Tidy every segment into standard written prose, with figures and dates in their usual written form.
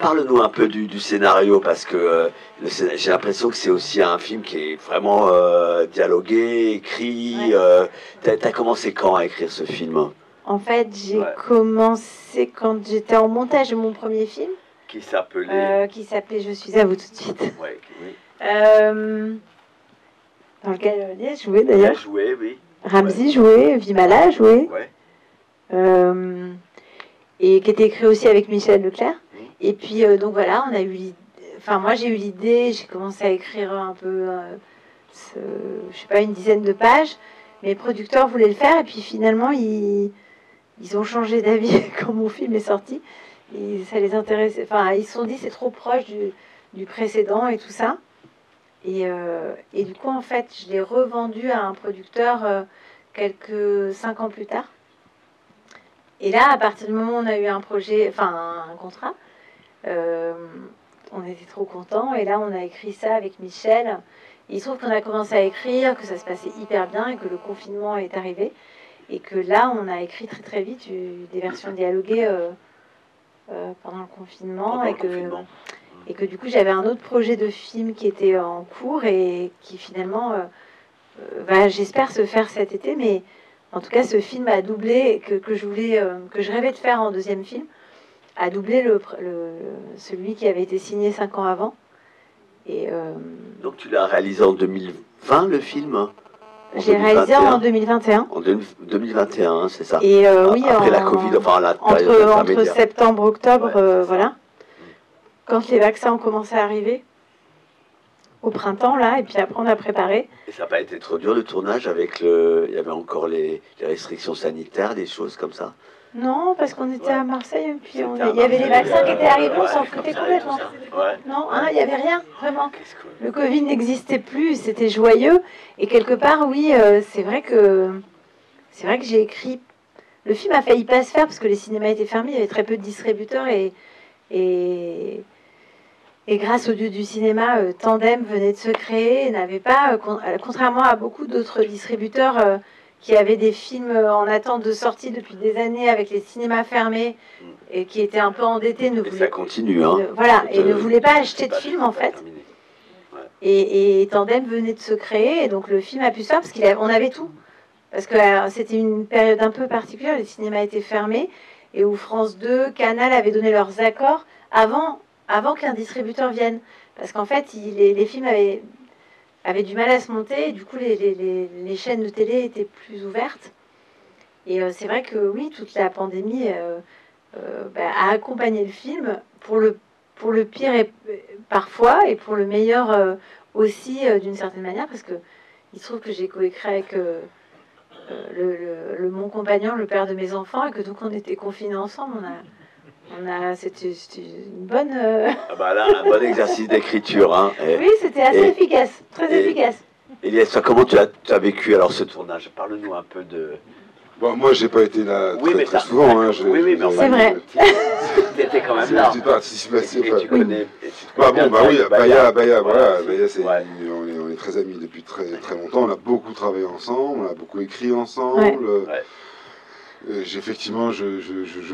Parle-nous un peu du scénario, parce que j'ai l'impression que c'est aussi un film qui est vraiment dialogué, écrit. Ouais. T'as commencé quand à écrire ce film? En fait, j'ai commencé quand j'étais en montage de mon premier film. Qui s'appelait Je suis à vous tout de suite. Ouais, oui. Dans lequel Lies jouait d'ailleurs. Joué, oui. Ramsey jouait, Vimala jouait. Ouais. Et qui était écrit aussi avec Michel Leclerc. Et puis, donc voilà, on a eu enfin, moi j'ai eu l'idée, j'ai commencé à écrire un peu, je sais pas, une dizaine de pages. Mes producteurs voulaient le faire, et puis finalement, ils ont changé d'avis quand mon film est sorti. Et ça les intéressait. Enfin, ils se sont dit c'est trop proche du précédent et tout ça. Et du coup, en fait, je l'ai revendu à un producteur quelques 5 ans plus tard. Et là, à partir du moment où on a eu un projet, enfin un contrat, on était trop contents. Et là, on a écrit ça avec Michel. Et il se trouve qu'on a commencé à écrire, que ça se passait hyper bien et que le confinement est arrivé. Et que là, on a écrit très très vite des versions dialoguées pendant le confinement. Et que du coup, j'avais un autre projet de film qui était en cours et qui finalement, j'espère se faire cet été. Mais en tout cas, ce film a doublé, que je rêvais de faire en deuxième film, a doublé celui qui avait été signé 5 ans avant. Et, donc tu l'as réalisé en 2020, le film? J'ai réalisé en 2021. En 2021, c'est ça. Et oui, après la Covid, enfin la période entre septembre, octobre, voilà. Quand les vaccins ont commencé à arriver, au printemps, là, et puis après on a préparé. Et ça n'a pas été trop dur le tournage avec il y avait encore les restrictions sanitaires, des choses comme ça? Non, parce qu'on était à Marseille, et puis il y avait les vaccins qui étaient arrivés, on s'en foutait complètement. Non, il n'y avait rien, vraiment. Le Covid n'existait plus, c'était joyeux. Et quelque part, oui, c'est vrai que j'ai écrit. Le film a failli pas se faire parce que les cinémas étaient fermés, il y avait très peu de distributeurs et grâce au dieu du cinéma, Tandem venait de se créer et n'avait pas, contrairement à beaucoup d'autres distributeurs qui avaient des films en attente de sortie depuis des années avec les cinémas fermés et qui étaient un peu endettés. Ça continue, hein. Et ne voulaient pas acheter de films en fait. Et Tandem venait de se créer et donc le film a pu se faire parce qu'on avait tout. Parce que c'était une période un peu particulière, les cinémas étaient fermés et où France 2, Canal avaient donné leurs accords avant qu'un distributeur vienne. Parce qu'en fait, les films avaient du mal à se monter, et du coup, les chaînes de télé étaient plus ouvertes. Et c'est vrai que oui, toute la pandémie a accompagné le film pour le pire et parfois, et pour le meilleur aussi, d'une certaine manière, parce que il se trouve que j'ai coécrit avec mon compagnon, le père de mes enfants, et que donc on était confinés ensemble. C'était une bonne. Un bon exercice d'écriture. Hein, oui, c'était assez efficace, très efficace. Elias, comment tu as vécu alors ce tournage? Parle-nous un peu de. Bon, moi, j'ai pas été là très souvent. Hein, mais c'est vrai. Tu étais quand même là. Tu participes assez. Et tu connais. Oui, Baya, voilà. Baya, on est très amis depuis très très longtemps. On a beaucoup travaillé ensemble, on a beaucoup écrit ensemble. Effectivement, je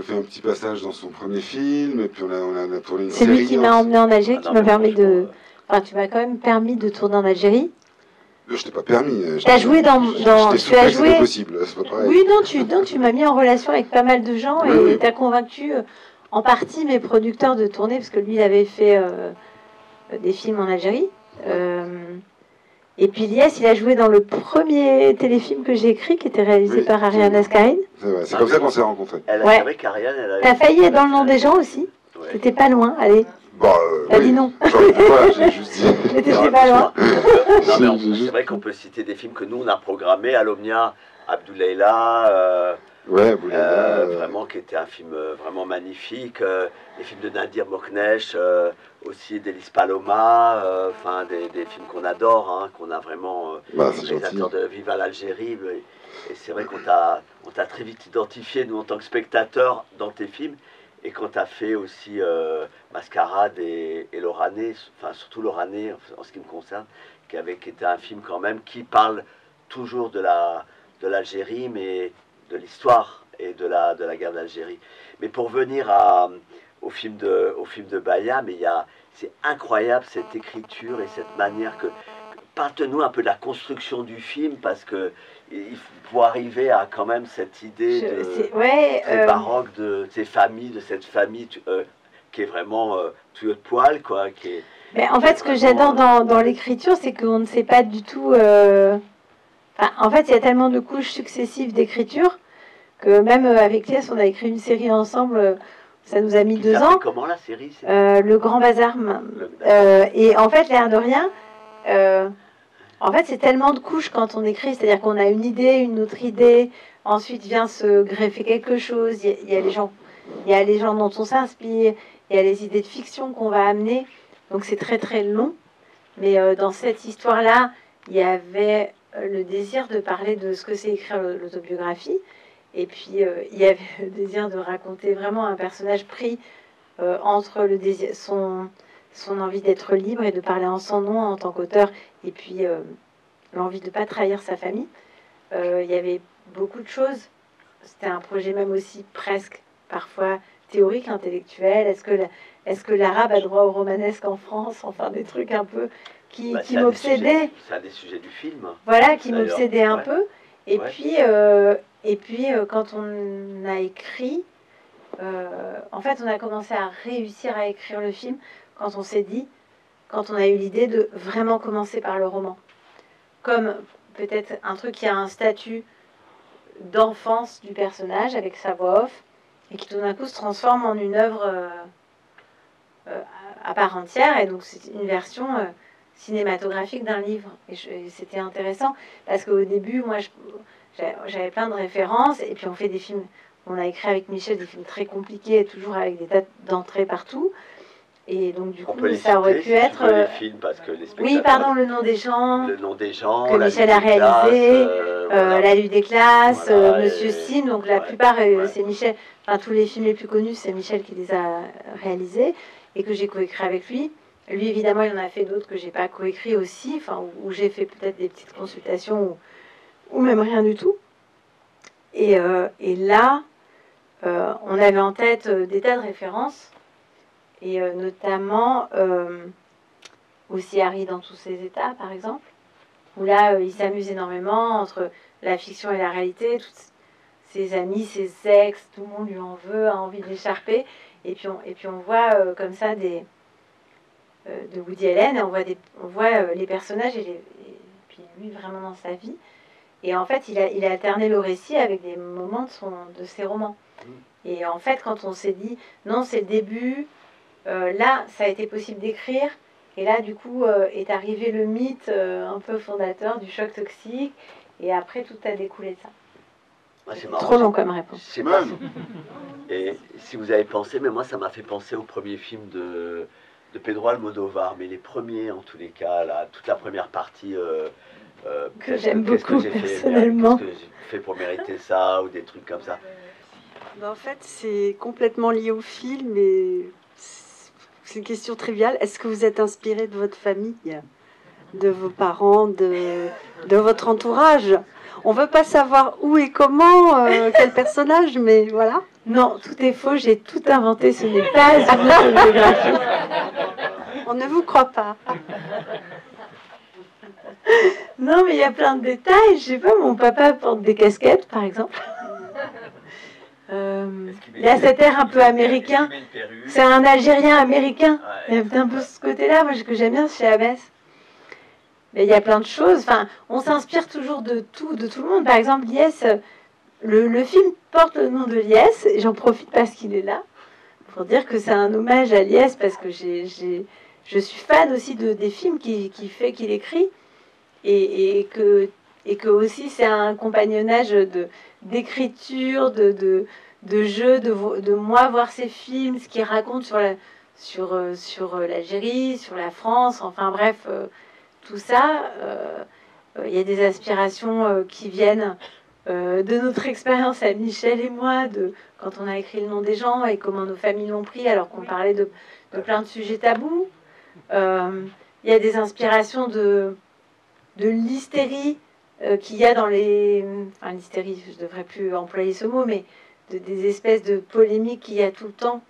fais un petit passage dans son premier film, et puis on a tourné une série. C'est lui qui m'a emmené en Algérie, qui m'a permis de. Enfin, tu m'as quand même permis de tourner en Algérie. Je t'ai pas permis. Tu as joué dans. Tu as joué. Possible, c'est pas pareil. Oui, non, tu m'as mis en relation avec pas mal de gens et tu as convaincu en partie mes producteurs de tourner, parce que lui, il avait fait des films en Algérie. Et puis Lies, il a joué dans le premier téléfilm que j'ai écrit, qui était réalisé par Ariane Ascarine. C'est comme ça qu'on s'est rencontrés. T'as failli être dans le nom des gens aussi. T'étais pas loin, allez. T'as dit non. J'ai juste dit. Mais t'étais pas loin. C'est vrai qu'on peut citer des films que nous on a programmés, Alomnia, Abdoulaïla. Vraiment, qui était un film vraiment magnifique. Les films de Nadir Moknesh, aussi d'Elis Paloma, enfin des films qu'on adore, hein, qu'on a vraiment. Réalisateur de Viva l'Algérie. Et c'est vrai qu'on t'a très vite identifié, nous, en tant que spectateurs, dans tes films. Et quand tu as fait aussi Mascarade et Lorané, enfin surtout Lorané en ce qui me concerne, qui était un film quand même qui parle toujours de l'Algérie, mais de l'histoire et de la guerre d'Algérie. Mais pour venir au film de Baya, mais c'est incroyable cette écriture et cette manière que... Parle-nous un peu de la construction du film, parce que il faut arriver à quand même cette idée très baroque de ces familles, de cette famille qui est vraiment tuyau de poil, quoi. Mais en fait, ce que j'adore dans l'écriture, c'est qu'on ne sait pas du tout... Enfin, en fait, il y a tellement de couches successives d'écriture que même avec Lies, on a écrit une série ensemble... Ça nous a mis 2 ans. Comment la série Le Grand Bazar. Et en fait, l'air de rien, en fait, c'est tellement de couches quand on écrit. C'est-à-dire qu'on a une idée, une autre idée. Ensuite vient se greffer quelque chose. Il y a les gens dont on s'inspire. Il y a les idées de fiction qu'on va amener. Donc c'est très très long. Mais dans cette histoire-là, il y avait le désir de parler de ce que c'est écrire l'autobiographie. Et puis, il y avait le désir de raconter vraiment un personnage pris entre le désir, son envie d'être libre et de parler en son nom en tant qu'auteur, et puis l'envie de ne pas trahir sa famille. Il y avait beaucoup de choses. C'était un projet même aussi presque, parfois, théorique, intellectuel. Est-ce que l'arabe a droit au romanesque en France? Enfin, des trucs un peu qui m'obsédaient. C'est un des sujets du film. Voilà, qui m'obsédait un peu. Et puis, quand on a écrit, en fait, on a commencé à réussir à écrire le film quand on s'est dit, quand on a eu l'idée de vraiment commencer par le roman. Comme peut-être un truc qui a un statut d'enfance du personnage avec sa voix off et qui tout d'un coup se transforme en une œuvre à part entière. Et donc, c'est une version cinématographique d'un livre. Et c'était intéressant parce qu'au début, moi, j'avais plein de références, et puis on fait des films, on a écrit avec Michel des films très compliqués, toujours avec des dates d'entrée partout, et donc du coup ça aurait pu être les films, parce que les oui, pardon, Le nom des gens que la Michel a réalisé, voilà. La lutte des classes, voilà, Monsieur Sim, donc la plupart c'est Michel, enfin tous les films les plus connus c'est Michel qui les a réalisés et que j'ai coécrit avec lui. Lui évidemment il en a fait d'autres que j'ai pas coécrit aussi, enfin où j'ai fait peut-être des petites consultations ou même rien du tout. Et là, on avait en tête des tas de références, et notamment aussi Harry dans tous ses états, par exemple, où là, il s'amuse énormément entre la fiction et la réalité, tous ses amis, ses ex, tout le monde lui en veut, a envie de l'écharper, et puis on voit comme ça de Woody Allen, et on voit les personnages et puis lui vraiment dans sa vie. Et en fait, il a alterné le récit avec des moments de ses romans. Et en fait, quand on s'est dit, non, c'est le début, là, ça a été possible d'écrire. Et là, du coup, est arrivé le mythe un peu fondateur du choc toxique. Et après, tout a découlé de ça. C'est trop long comme réponse. C'est pas... Et si vous avez pensé, mais moi, ça m'a fait penser au premier film de Pedro Almodóvar. Mais les premiers, en tous les cas, là, toute la première partie... que j'aime beaucoup personnellement. Qu'est-ce que j'ai fait pour mériter ça, ou des trucs comme ça? En fait, c'est complètement lié au film, et c'est une question triviale. Est-ce que vous êtes inspiré de votre famille, de vos parents, de votre entourage? On veut pas savoir où et comment, quel personnage, mais voilà. Non, tout est faux, j'ai tout inventé, ce n'est pas une autobiographie. On ne vous croit pas. Non, mais il y a plein de détails. Je sais pas, mon papa porte des casquettes, par exemple. Il a cet air un peu américain. C'est un Algérien américain. Il y a un peu ce côté-là, moi, que j'aime bien chez Abbès. Mais il y a plein de choses. Enfin, on s'inspire toujours de tout le monde. Par exemple, Lies, le film porte le nom de Lies, et j'en profite parce qu'il est là, pour dire que c'est un hommage à Lies, parce que je suis fan aussi des films qu'il écrit. Et que aussi c'est un compagnonnage d'écriture, de jeu, de moi voir ces films, ce qu'ils racontent sur l'Algérie, sur la France, enfin bref, tout ça. Il y a des aspirations qui viennent de notre expérience à Michel et moi, quand on a écrit Le nom des gens et comment nos familles l'ont pris alors qu'on parlait de plein de sujets tabous. Il y a des inspirations de l'hystérie qu'il y a dans les... Enfin, l'hystérie, je ne devrais plus employer ce mot, mais des espèces de polémiques qu'il y a tout le temps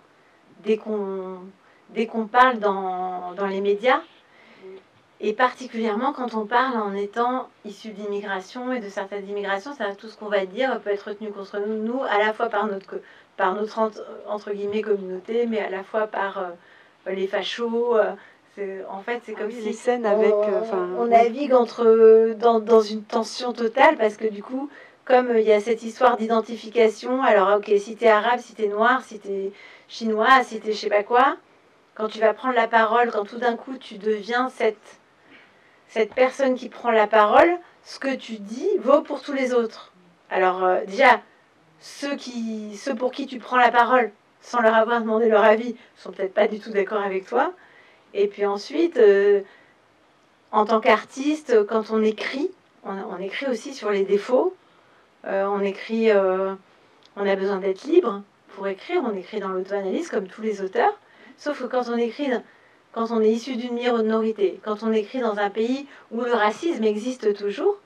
dès qu'on parle dans les médias, et particulièrement quand on parle en étant issu d'immigration et de certaines immigrations, c'est-à-dire tout ce qu'on va dire peut être retenu contre nous, à la fois par notre entre guillemets communauté, mais à la fois par les fachos. En fait, c'est comme si les scènes avec, on navigue dans une tension totale, parce que du coup, comme il y a cette histoire d'identification, alors ok, si t'es arabe, si t'es noir, si t'es chinois, si t'es je sais pas quoi, quand tu vas prendre la parole, quand tout d'un coup tu deviens cette personne qui prend la parole, ce que tu dis vaut pour tous les autres. Alors déjà, ceux pour qui tu prends la parole, sans leur avoir demandé leur avis, sont peut-être pas du tout d'accord avec toi. Et puis ensuite, en tant qu'artiste, quand on écrit, on écrit aussi sur les défauts. On écrit, on a besoin d'être libre pour écrire. On écrit dans l'auto-analyse comme tous les auteurs. Sauf que quand on écrit, quand on est issu d'une minorité, quand on écrit dans un pays où le racisme existe toujours,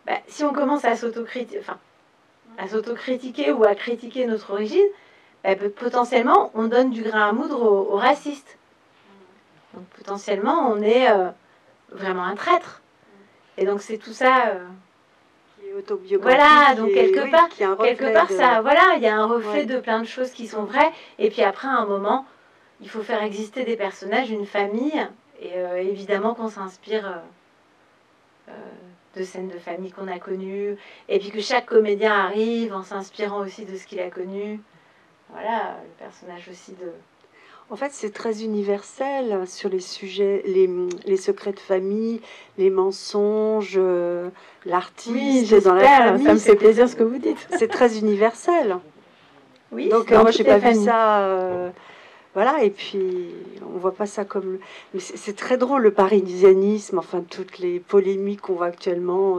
bah, si on commence à s'autocritiquer ou à critiquer notre origine, bah, potentiellement, on donne du grain à moudre aux racistes. Donc potentiellement, on est vraiment un traître. Et donc c'est tout ça. Qui est autobiographique. Voilà, donc quelque part, de... ça, voilà, il y a un reflet de plein de choses qui sont vraies. Et puis après, à un moment, il faut faire exister des personnages, une famille, et évidemment qu'on s'inspire de scènes de famille qu'on a connues, et puis que chaque comédien arrive en s'inspirant aussi de ce qu'il a connu. Voilà, le personnage aussi de... En fait, c'est très universel sur les sujets, les secrets de famille, les mensonges, l'artiste dans la famille. Ça me fait plaisir ce que vous dites. C'est très universel. Oui. Donc moi, j'ai pas vu ça. Voilà, et puis on voit pas ça comme. Mais c'est très drôle le parisianisme. Enfin, toutes les polémiques qu'on voit actuellement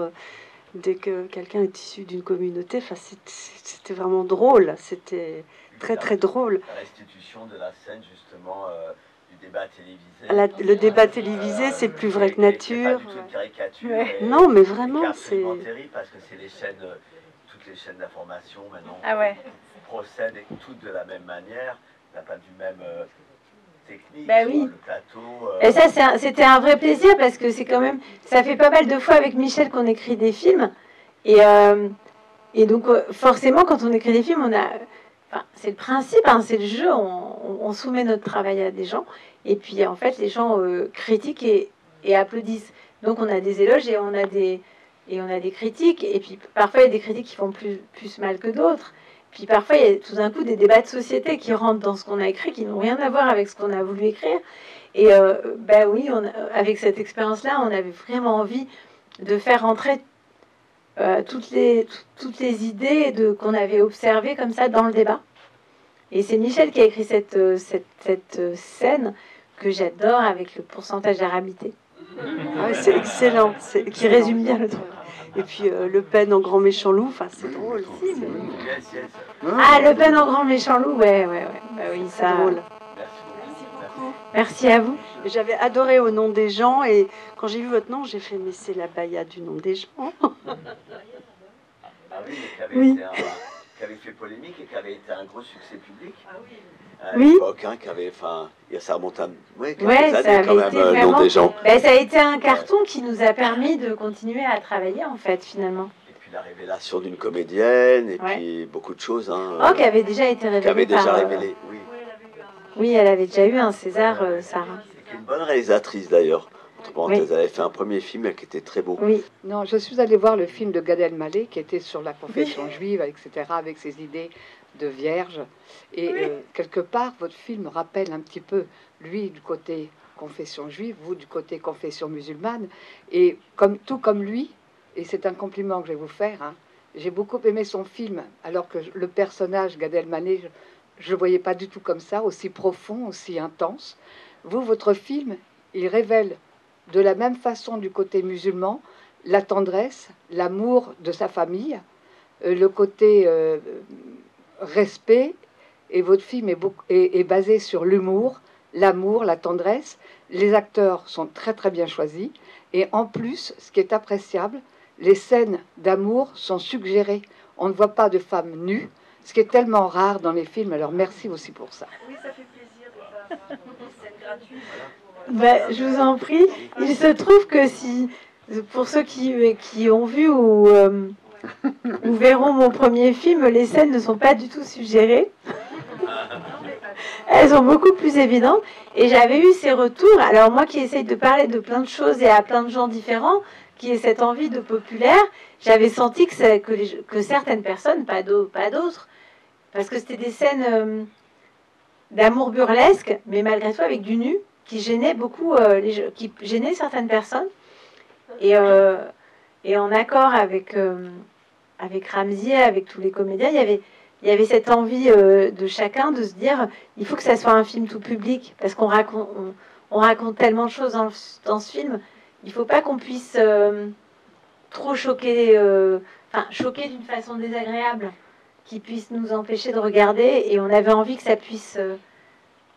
dès que quelqu'un est issu d'une communauté. Enfin, c'était vraiment drôle. C'était très drôle. La restitution de la scène justement du débat télévisé. Le débat télévisé, c'est plus vrai que nature. C'est pas du tout une caricature. Ouais. Non, mais vraiment, c'est terrible parce que c'est les chaînes, toutes les chaînes d'information maintenant procèdent toutes de la même manière, n'a pas du même technique. Bah oui. Le plateau. Et ça, c'était un vrai plaisir parce que c'est quand même, ça fait pas mal de fois avec Michel qu'on écrit des films et donc forcément quand on écrit des films, on a Enfin, c'est le principe, hein, c'est le jeu. On soumet notre travail à des gens, et puis en fait, les gens critiquent et applaudissent. Donc, on a des éloges et on a des critiques. Et puis, parfois, il y a des critiques qui font plus mal que d'autres. Puis, parfois, il y a tout d'un coup des débats de société qui rentrent dans ce qu'on a écrit, qui n'ont rien à voir avec ce qu'on a voulu écrire. Et ben oui, avec cette expérience-là, on avait vraiment envie de faire rentrer toutes les idées qu'on avait observées comme ça dans le débat. Et c'est Michel qui a écrit cette scène que j'adore avec le pourcentage d'arabité. Ah, c'est excellent, qui résume bien le truc. Et puis Le Pen en grand méchant loup, enfin c'est drôle aussi. Mais... Ah, Le Pen en grand méchant loup, ouais. Bah oui, ça. Drôle. Merci beaucoup. Merci à vous. J'avais adoré Au nom des gens, et quand j'ai vu votre nom, j'ai fait mais c'est la Baya du nom des gens. Ah oui, qui avait fait polémique et qui avait été un gros succès public. Ah oui. À l'époque, hein, qui avait, enfin, ça remonte à quelques années quand même, vraiment, nom des gens. Ben, ça a été un carton qui nous a permis de continuer à travailler en fait finalement. Et puis la révélation d'une comédienne et puis beaucoup de choses. Hein, qui avait déjà été révélée. Qui avait déjà révélé, oui. Oui, elle avait déjà eu un César, Sarah. C'est une bonne réalisatrice d'ailleurs. Entre parenthèses, elle avait fait un premier film qui était très beau. Oui. Non, je suis allée voir le film de Gad Elmaleh qui était sur la confession juive, etc., avec ses idées de vierge. Et quelque part, votre film rappelle un petit peu, lui, du côté confession juive, vous, du côté confession musulmane. Et tout comme lui, et c'est un compliment que je vais vous faire, hein, j'ai beaucoup aimé son film, alors que le personnage, Gad Elmaleh, je ne le voyais pas du tout comme ça, aussi profond, aussi intense. Vous, votre film, il révèle de la même façon du côté musulman, la tendresse, l'amour de sa famille, le côté respect, et votre film est basé sur l'humour, l'amour, la tendresse. Les acteurs sont très bien choisis, et en plus, ce qui est appréciable, les scènes d'amour sont suggérées. On ne voit pas de femmes nues, ce qui est tellement rare dans les films. Alors merci aussi pour ça. Oui, ça fait plaisir de pas avoir une scène gratuite. Je vous en prie. Il se trouve que si, pour ceux qui ont vu ou verront mon premier film, les scènes ne sont pas du tout suggérées. Elles sont beaucoup plus évidentes. Et j'avais eu ces retours. Alors moi qui essaye de parler de plein de choses et à plein de gens différents, qui ai cette envie de populaire, j'avais senti que certaines personnes, pas d'autres, parce que c'était des scènes d'amour burlesque, mais malgré tout avec du nu, qui gênait beaucoup, qui gênait certaines personnes. Et en accord avec Ramzy, avec tous les comédiens, il y avait cette envie de chacun de se dire, il faut que ça soit un film tout public, parce qu'on raconte tellement de choses dans ce film. Il ne faut pas qu'on puisse trop choquer, choquer d'une façon désagréable, qui puisse nous empêcher de regarder. Et on avait envie que ça puisse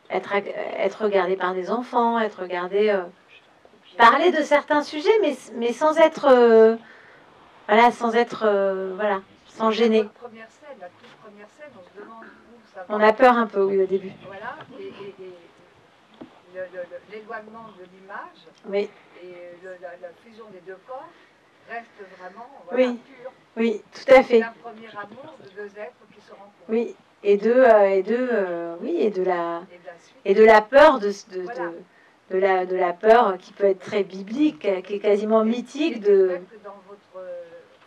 être regardé par des enfants, être regardé, parler de certains sujets, mais sans être, sans gêner. La toute première scène, on se demande où ça va. On a peur un peu, oui, au début. Voilà, et l'éloignement de l'image, oui. Et la fusion des deux corps reste vraiment oui. pure. Oui, tout à fait. C'est un premier amour de deux êtres qui se rencontrent. Oui, et de la peur de la peur qui peut être très biblique, qui est quasiment mythique de. Dans votre,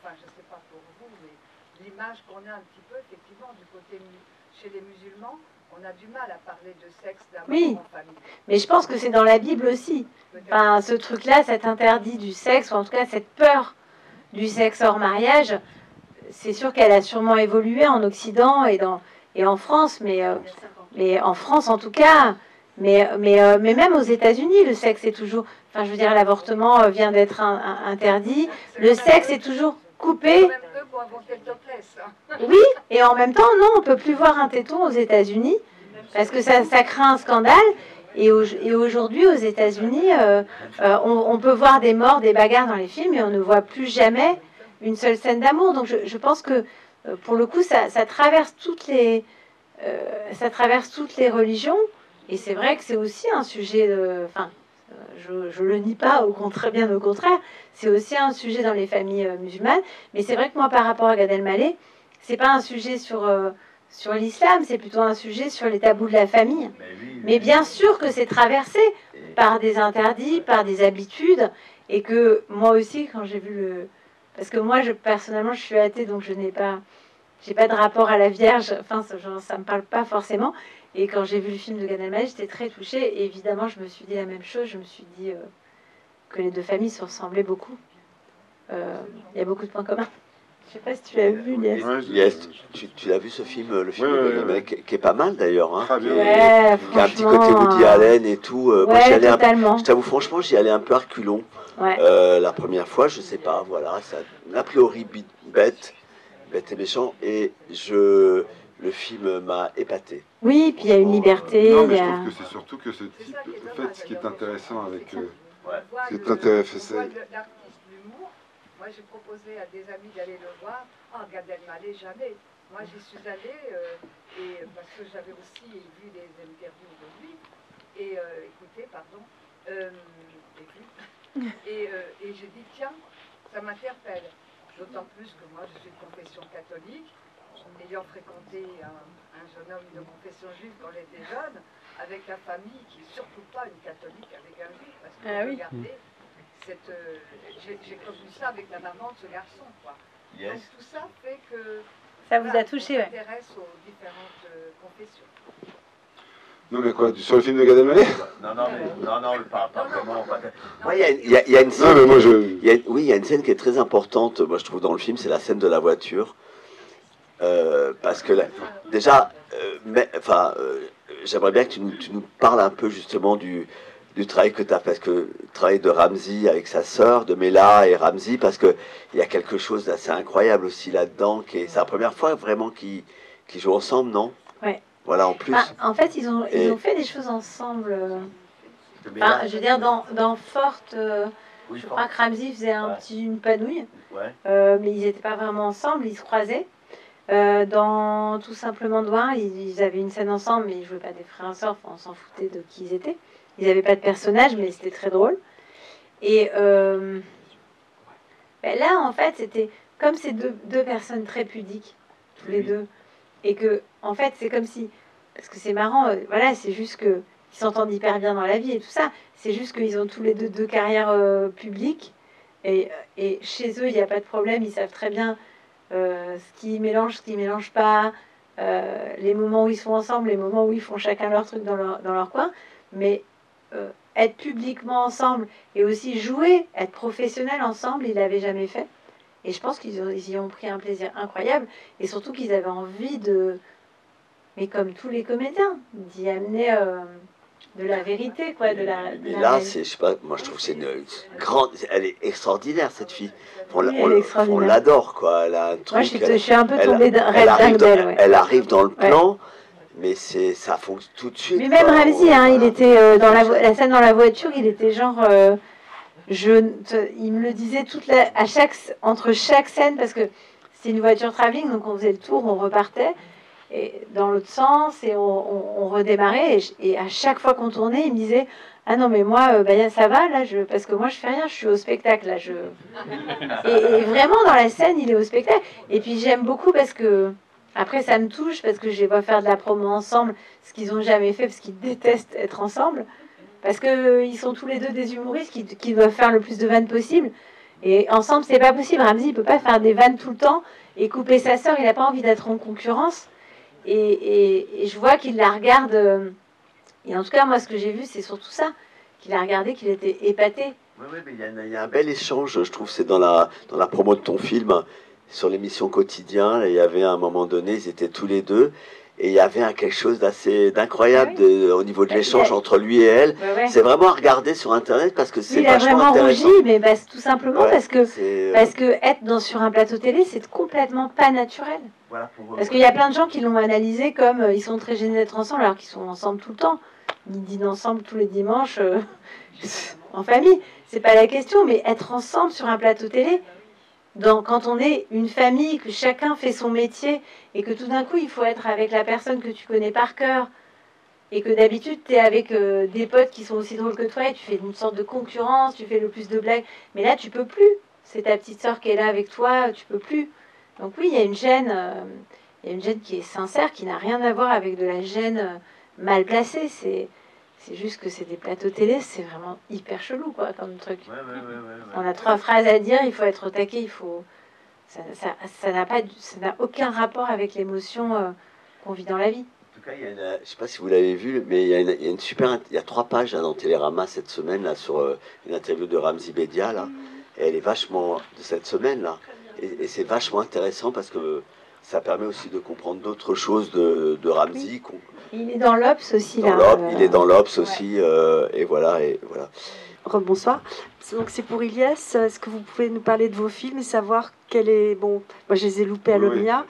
enfin, je sais pas pour vous, mais l'image qu'on a un petit peu effectivement du côté chez les musulmans. On a du mal à parler de sexe d'amour en famille. Mais je pense que c'est dans la Bible aussi. Enfin, ce truc-là, cet interdit du sexe, ou en tout cas cette peur du sexe hors mariage, c'est sûr qu'elle a sûrement évolué en Occident et en France, mais en France en tout cas, mais même aux États-Unis, le sexe est toujours. Enfin, je veux dire, l'avortement vient d'être interdit. Le sexe est toujours coupé. Oui, et en même temps, non, on peut plus voir un téton aux États-Unis parce que ça craint un scandale. Et aujourd'hui, aux États-Unis, on peut voir des morts, des bagarres dans les films, et on ne voit plus jamais une seule scène d'amour. Donc, je pense que pour le coup, ça traverse toutes les religions. Et c'est vrai que c'est aussi un sujet. Je le nie pas, bien au contraire. C'est aussi un sujet dans les familles musulmanes. Mais c'est vrai que moi, par rapport à Gad Elmaleh, c'est pas un sujet sur l'islam, c'est plutôt un sujet sur les tabous de la famille. Mais bien sûr que c'est traversé par des interdits, par des habitudes, et que moi aussi, quand j'ai vu parce que moi, personnellement, je suis athée, donc j'ai pas de rapport à la Vierge. Enfin, ça me parle pas forcément. Et quand j'ai vu le film de Gad Elmaleh, j'étais très touchée. Et évidemment, je me suis dit la même chose. Je me suis dit que les deux familles se ressemblaient beaucoup. Il y a beaucoup de points communs. Je sais pas si tu l'as vu, Lies. Tu l'as vu ce film, le film de Gad Elmaleh, qui est pas mal d'ailleurs, hein, qui a un petit côté Woody Allen et tout. Moi, totalement. Je t'avoue franchement, j'y allais un peu à reculons la première fois. Je sais pas, voilà, ça a priori bête et méchant, et le film m'a épaté. Oui, puis il y a une liberté. Non, mais je trouve que c'est surtout que ce type, en fait, ce qui est intéressant avec cet intéressant. Moi, j'ai proposé à des amis d'aller le voir. Ah, Gad Elmaleh, jamais. Moi, j'y suis allée, parce que j'avais aussi vu des interviews de lui, et écoutez, pardon, et j'ai dit, tiens, ça m'interpelle. D'autant plus que moi, je suis de confession catholique, ayant fréquenté un jeune homme de confession juive quand j'étais jeune, avec la famille qui n'est surtout pas une catholique avec un juif, parce que regardez, j'ai connu ça avec la maman de ce garçon, quoi. Donc tout ça fait que ça vous a touché, on s'intéresse aux différentes confessions. Non mais quoi, sur le film de Gad Elmaleh? Non, pas vraiment. Il y a une scène. Non, mais moi il y a une scène qui est très importante. Moi, je trouve dans le film, c'est la scène de la voiture, parce que j'aimerais bien que tu nous parles un peu justement du travail que tu as, parce que le travail de Ramzy avec sa sœur, de Mela et Ramzy, parce que il y a quelque chose d'assez incroyable aussi là-dedans, c'est la première fois vraiment qu'ils jouent ensemble, non? Ouais. Voilà, en plus. En fait, ils ont fait des choses ensemble. Je veux dire, dans Forte, je crois que Ramzy faisait une panouille, mais ils n'étaient pas vraiment ensemble, ils se croisaient. Dans Tout simplement Noir, ils avaient une scène ensemble, mais ils jouaient pas des frères et sœurs, on s'en foutait de qui ils étaient. Ils n'avaient pas de personnage, mais c'était très drôle. Et là, en fait, c'était comme ces deux personnes très pudiques, tous les deux. Et que, en fait, c'est comme si... Parce que c'est marrant, voilà, c'est juste qu'ils s'entendent hyper bien dans la vie et tout ça. C'est juste qu'ils ont tous les deux carrières publiques. Et chez eux, il n'y a pas de problème. Ils savent très bien ce qu'ils mélangent, ce qu'ils ne mélangent pas. Les moments où ils sont ensemble, les moments où ils font chacun leur truc dans leur coin. Mais être publiquement ensemble et aussi jouer, être professionnel ensemble, ils ne l'avaient jamais fait. Et je pense qu'ils y ont pris un plaisir incroyable. Et surtout qu'ils avaient envie de... Mais comme tous les comédiens, d'y amener de la vérité, quoi. Mais là, je sais pas, moi je trouve que c'est une grande... Elle est extraordinaire, cette fille. On l'adore, quoi. Elle a un truc... Moi, je suis un peu tombée d'elle. Elle arrive dans le plan... Mais ça fonctionne tout de suite. Mais même Ramzy, il était dans la scène dans la voiture, il était genre... il me le disait entre chaque scène, parce que c'est une voiture travelling, donc on faisait le tour, on repartait et dans l'autre sens, et on redémarrait, et à chaque fois qu'on tournait, il me disait « Ah non, mais moi, ça va, là, parce que moi, je fais rien, je suis au spectacle, là. Et vraiment, dans la scène, il est au spectacle. Et puis, j'aime beaucoup parce que... Après, ça me touche parce que je les vois faire de la promo ensemble, ce qu'ils n'ont jamais fait parce qu'ils détestent être ensemble. Parce qu'ils sont tous les deux des humoristes qui doivent faire le plus de vannes possible. Et ensemble, c'est pas possible. Ramzy, il peut pas faire des vannes tout le temps et couper sa sœur. Il n'a pas envie d'être en concurrence. Et je vois qu'il la regarde. Et en tout cas, moi, ce que j'ai vu, c'est surtout ça. Qu'il a regardé, qu'il était épaté. Oui, mais il y a un bel échange, je trouve, c'est dans la promo de ton film. Sur l'émission Quotidien, là, il y avait à un moment donné, ils étaient tous les deux, et il y avait quelque chose d'incroyable au niveau de l'échange entre lui et elle. C'est vraiment à regarder sur Internet parce que c'est vachement intéressant. Il a vraiment rougi, mais tout simplement parce que être sur un plateau télé, c'est complètement pas naturel. Voilà, parce qu'il y a plein de gens qui l'ont analysé comme ils sont très gênés d'être ensemble alors qu'ils sont ensemble tout le temps. Ils dînent ensemble tous les dimanches en famille. C'est pas la question, mais être ensemble sur un plateau télé... quand on est une famille, que chacun fait son métier et que tout d'un coup il faut être avec la personne que tu connais par cœur et que d'habitude tu es avec des potes qui sont aussi drôles que toi et tu fais une sorte de concurrence, tu fais le plus de blagues, mais là tu peux plus, c'est ta petite sœur qui est là avec toi, tu peux plus. Donc oui, il y a une gêne qui est sincère, qui n'a rien à voir avec de la gêne mal placée. C'est juste que c'est des plateaux télé, c'est vraiment hyper chelou, quoi, comme truc. On a 3 phrases à dire, il faut être au taquet, il faut... Ça n'a aucun rapport avec l'émotion qu'on vit dans la vie. En tout cas, je ne sais pas si vous l'avez vu, mais il y a 3 pages là, dans Télérama cette semaine, là, sur une interview de Ramzy Bedia, là. Et elle est vachement... de cette semaine, là. Et c'est vachement intéressant parce que ça permet aussi de comprendre d'autres choses de Ramzy. Oui. Il est dans l'Obs aussi, il est dans l'Obs aussi, et voilà. Rebonsoir. Donc c'est pour Ilyes. Est-ce que vous pouvez nous parler de vos films et savoir quel est... Bon, moi je les ai loupés à l'Omnia.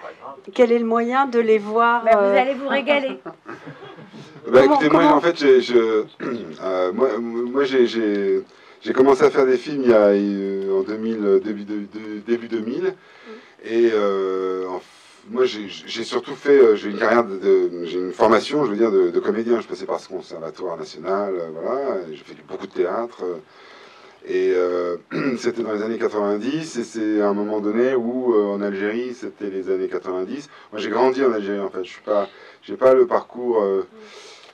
Quel est le moyen de les voir Vous allez vous régaler. Écoutez, moi en fait, moi j'ai commencé à faire des films en 2000, début 2000. Et moi, j'ai surtout fait, j'ai une carrière, j'ai une formation, je veux dire, de comédien. Je passais par ce conservatoire national, voilà. J'ai fait beaucoup de théâtre. Et c'était dans les années 90. Et c'est à un moment donné où, en Algérie, c'était les années 90. Moi, j'ai grandi en Algérie, en fait. J'ai pas le parcours...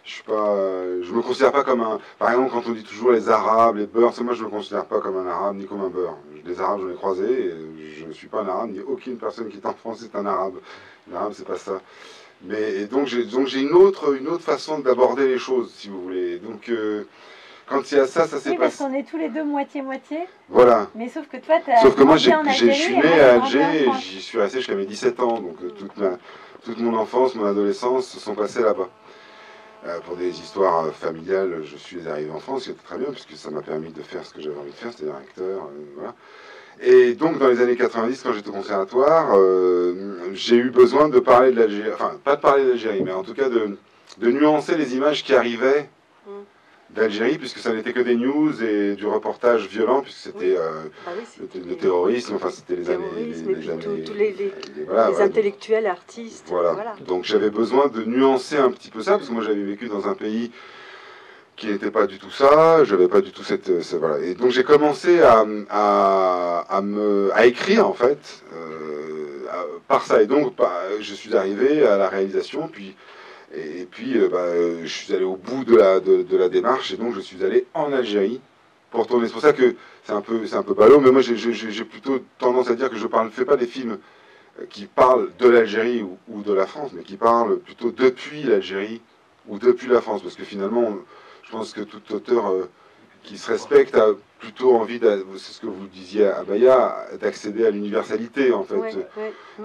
je me considère pas comme un... Par exemple, quand on dit toujours les Arabes, les Beurs, moi je me considère pas comme un Arabe ni comme un Beurre. Les Arabes, j'en ai croisé, et je ne suis pas un Arabe, ni aucune personne qui est en France est un Arabe. Un Arabe, c'est pas ça. Mais donc j'ai une autre façon d'aborder les choses, si vous voulez. Donc quand il y a ça s'est passé... parce qu'on est tous les deux moitié-moitié. Voilà. Mais sauf que toi, sauf que moi, je suis né à Alger, et j'y suis resté jusqu'à mes 17 ans. Donc toute mon enfance, mon adolescence se sont passées là-bas. Pour des histoires familiales, je suis arrivé en France, c'était très bien, puisque ça m'a permis de faire ce que j'avais envie de faire, c'est-à-dire acteur, voilà. Et donc, dans les années 90, quand j'étais au conservatoire, j'ai eu besoin de parler de l'Algérie, enfin, pas de parler de l'Algérie, mais en tout cas de nuancer les images qui arrivaient d'Algérie, puisque ça n'était que des news et du reportage violent, puisque c'était le terrorisme, enfin c'était les années... Tous les intellectuels, artistes. Voilà. Donc j'avais besoin de nuancer un petit peu ça, parce que moi j'avais vécu dans un pays qui n'était pas du tout ça, j'avais pas du tout cette voilà. Et donc j'ai commencé à écrire, en fait, par ça. Et donc je suis arrivé à la réalisation, puis... Et puis, je suis allé au bout de la démarche, et donc je suis allé en Algérie pour tourner. C'est pour ça que c'est un peu ballot, mais moi j'ai plutôt tendance à dire que je ne fais pas des films qui parlent de l'Algérie ou de la France, mais qui parlent plutôt depuis l'Algérie ou depuis la France, parce que finalement, je pense que tout auteur qui se respecte a plutôt envie, c'est ce que vous disiez à Baya, d'accéder à l'universalité, en fait.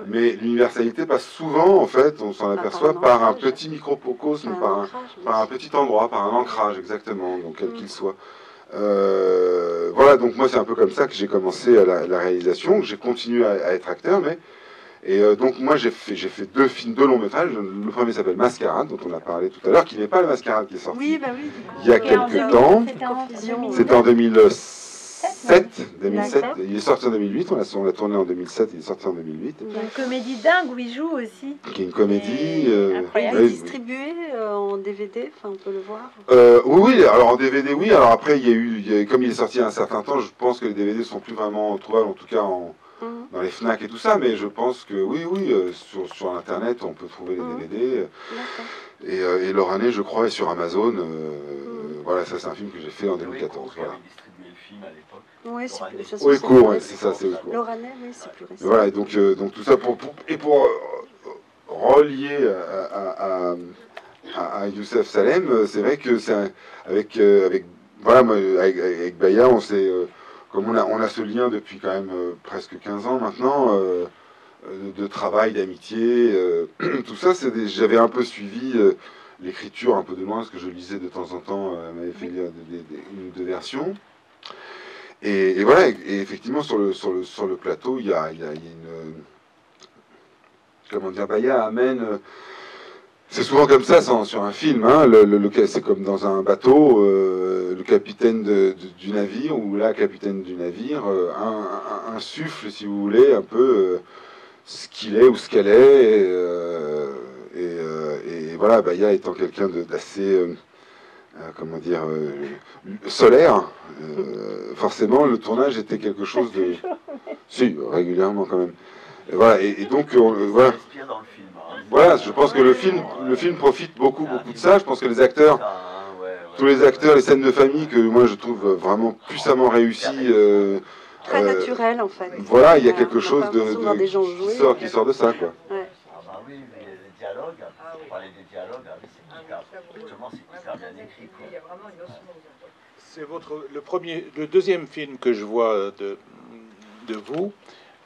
Mais l'universalité passe souvent, en fait, on s'en aperçoit, par un petit microcosme, par un petit endroit, par un ancrage, exactement, donc quel qu'il soit. Voilà, donc moi c'est un peu comme ça que j'ai commencé à la réalisation, j'ai continué à être acteur, mais... Et donc moi j'ai fait deux longs métrages. Le premier s'appelle Mascarade, dont on a parlé tout à l'heure, qui n'est pas le Mascarade qui est sorti il y a quelques temps. C'était en 2007. Il est sorti en 2008, on l'a tourné en 2007, il est sorti en 2008. Il y a une comédie dingue où il joue aussi. Qui est une comédie... il est distribué en DVD, enfin on peut le voir. Oui, alors en DVD, oui. Alors après, comme il est sorti il y a un certain temps, je pense que les DVD sont plus vraiment trouvables, en tout cas dans les FNAC et tout ça, mais je pense que oui, sur Internet, on peut trouver les DVD. Et Lorané, je crois, est sur Amazon. Voilà, ça c'est un film que j'ai fait en 2014. Voilà. Oui, c'est ça, c'est Lorané, oui, c'est plus récent. Voilà, et donc tout ça pour relier à Youssef Salem, c'est vrai que c'est avec Baya, on s'est... Comme on a ce lien depuis quand même presque 15 ans maintenant, de travail, d'amitié, tout ça, j'avais un peu suivi l'écriture un peu de loin, parce que je lisais de temps en temps, elle m'avait fait lire une ou deux versions. Et voilà, et effectivement sur le plateau, il y a une... Comment dire, Baya amène... C'est souvent comme ça sur un film, hein, c'est comme dans un bateau, le capitaine du navire ou la capitaine du navire insuffle, si vous voulez, un peu ce qu'il est ou ce qu'elle est. Et voilà, Baya étant quelqu'un d'assez, comment dire, solaire, forcément le tournage était quelque chose de... Si, régulièrement quand même. Et voilà, et donc, voilà. Voilà, je pense que le film profite beaucoup de ça. Je pense que les acteurs, tous les acteurs, les scènes de famille que moi je trouve vraiment puissamment réussies. Très naturel en fait. Voilà, il y a quelque chose qui sort de ça, quoi. Ouais. Ah bah oui, les dialogues, on parlait des dialogues, c'est hyper bien écrit. C'est le deuxième film que je vois de vous.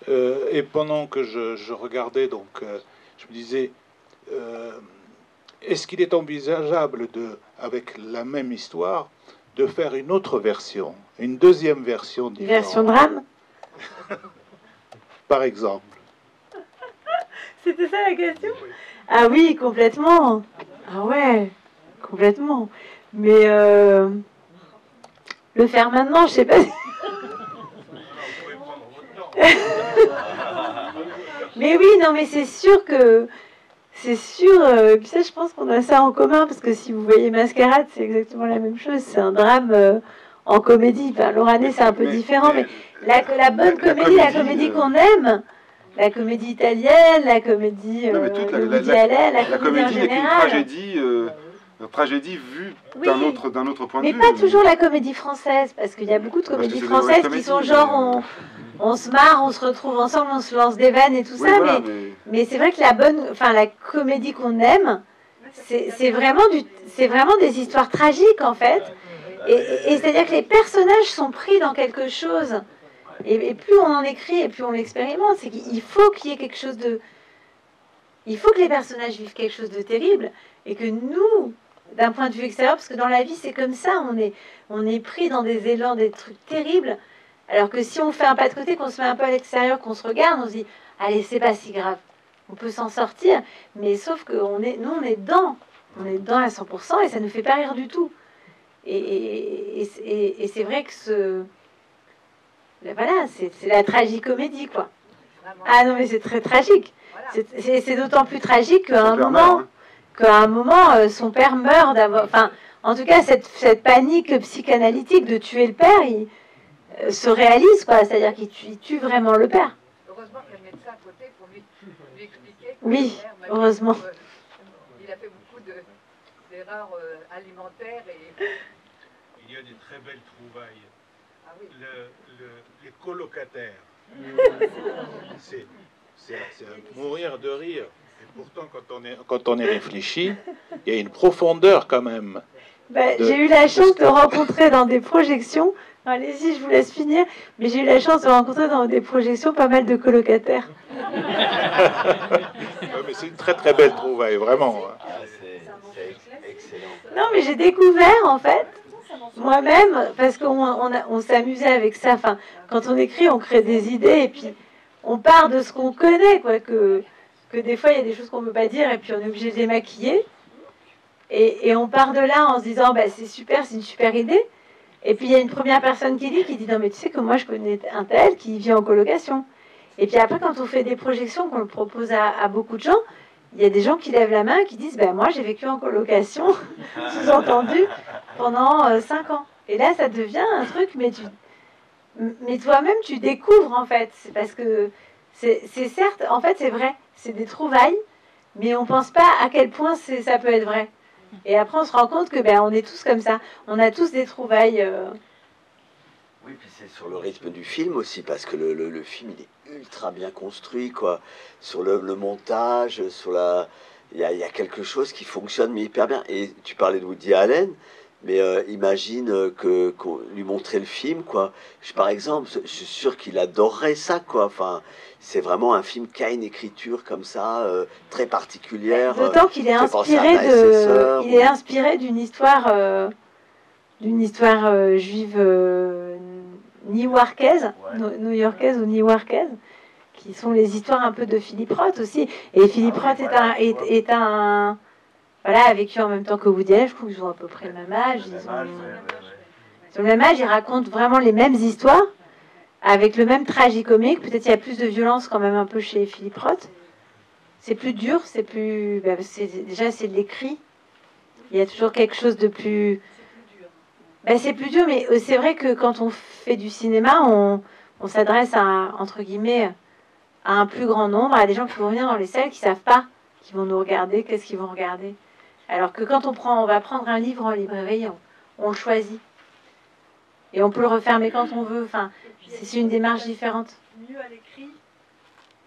Et pendant que je regardais, donc, je me disais, est-ce qu'il est envisageable, avec la même histoire, de faire une autre version, une deuxième version différente? Une version drame? Par exemple. C'était ça la question? Ah oui, complètement. Ah ouais, complètement. Mais le faire maintenant, je sais pas. Mais oui, non, mais c'est sûr que... C'est sûr, puis ça, je pense qu'on a ça en commun, parce que si vous voyez Mascarade, c'est exactement la même chose. C'est un drame en comédie. Enfin, Lorané, c'est un peu différent, mais la bonne comédie, la comédie qu'on aime, la comédie italienne, la comédie la comédie n'est qu'une tragédie vue d'un autre point de vue. Mais pas toujours la comédie française, parce qu'il y a beaucoup de comédies françaises qui sont genre... On se marre, on se retrouve ensemble, on se lance des vannes et tout ça, voilà, mais c'est vrai que la comédie qu'on aime, c'est vraiment des histoires tragiques en fait, et c'est-à-dire que les personnages sont pris dans quelque chose, et plus on en écrit et plus on l'expérimente, c'est qu'il faut qu'il y ait quelque chose de... Il faut que les personnages vivent quelque chose de terrible, et que nous, d'un point de vue extérieur, parce que dans la vie c'est comme ça, on est pris dans des élans, des trucs terribles. Alors que si on fait un pas de côté, qu'on se met un peu à l'extérieur, qu'on se regarde, on se dit « Allez, c'est pas si grave, on peut s'en sortir. » Mais sauf que nous, on est dedans à 100% et ça ne nous fait pas rire du tout. Et c'est vrai que voilà, c'est la tragicomédie, quoi. Ah non, mais c'est très tragique. C'est d'autant plus tragique qu'à un moment, son père meurt d'avoir... Enfin, en tout cas, cette panique psychanalytique de tuer le père, il se réalise, quoi. C'est-à-dire qu'il tue vraiment le père. Heureusement qu'il y a un médecin à côté pour lui expliquer. Oui, heureusement. Il a fait beaucoup d'erreurs alimentaires. Il y a des très belles trouvailles. Ah oui. Les colocataires. C'est à mourir de rire. Et pourtant, quand on est réfléchi, il y a une profondeur quand même. J'ai eu la chance de rencontrer dans des projections, allez-y, je vous laisse finir, mais j'ai eu la chance de rencontrer dans des projections pas mal de colocataires. Mais c'est une très très belle trouvaille, vraiment. C'est excellent. Non, mais j'ai découvert, en fait, moi-même, parce qu'on s'amusait avec ça. Enfin, quand on écrit, on crée des idées, et puis on part de ce qu'on connaît, quoi, que des fois, il y a des choses qu'on ne peut pas dire, et puis on est obligé de les maquiller. Et on part de là en se disant, c'est super, c'est une super idée. Et puis il y a une première personne qui dit, non mais tu sais que moi je connais un tel qui vit en colocation. Et puis après, quand on fait des projections, qu'on le propose à beaucoup de gens, il y a des gens qui lèvent la main et qui disent, moi j'ai vécu en colocation, sous-entendu, pendant 5 ans. Et là, ça devient un truc, mais toi-même tu découvres, en fait. C'est parce que c'est certes, en fait c'est vrai, c'est des trouvailles, mais on pense pas à quel point ça peut être vrai. Et après, on se rend compte que on est tous comme ça. On a tous des trouvailles. Oui, puis c'est sur le rythme du film aussi, parce que le film, il est ultra bien construit, quoi. Sur le montage, il y a quelque chose qui fonctionne, mais hyper bien. Et tu parlais de Woody Allen, mais imagine qu'on lui montrait le film, quoi. Par exemple, je suis sûr qu'il adorerait ça, quoi. Enfin, c'est vraiment un film qui a une écriture comme ça, très particulière. D'autant qu'il est inspiré d'une histoire juive new-yorkaise, new-yorkaise ou new-yorkaise, qui sont les histoires un peu de Philip Roth aussi. Et Philip Roth a vécu en même temps que Woody Allen. Je crois qu'ils ont à peu près le même âge. Ils ont le même âge. Ils racontent vraiment les mêmes histoires, avec le même tragicomique. Peut-être il y a plus de violence quand même un peu chez Philip Roth. C'est plus dur, c'est plus... déjà, c'est de l'écrit. Il y a toujours quelque chose de plus... c'est plus dur, mais c'est vrai que quand on fait du cinéma, on s'adresse entre guillemets, à un plus grand nombre, à des gens qui vont venir dans les salles qui ne savent pas, qui vont nous regarder, qu'est-ce qu'ils vont regarder. Alors que quand on va prendre un livre en librairie, on le choisit. Et on peut le refermer quand on veut. Enfin, c'est une démarche différente. Mieux à l'écrit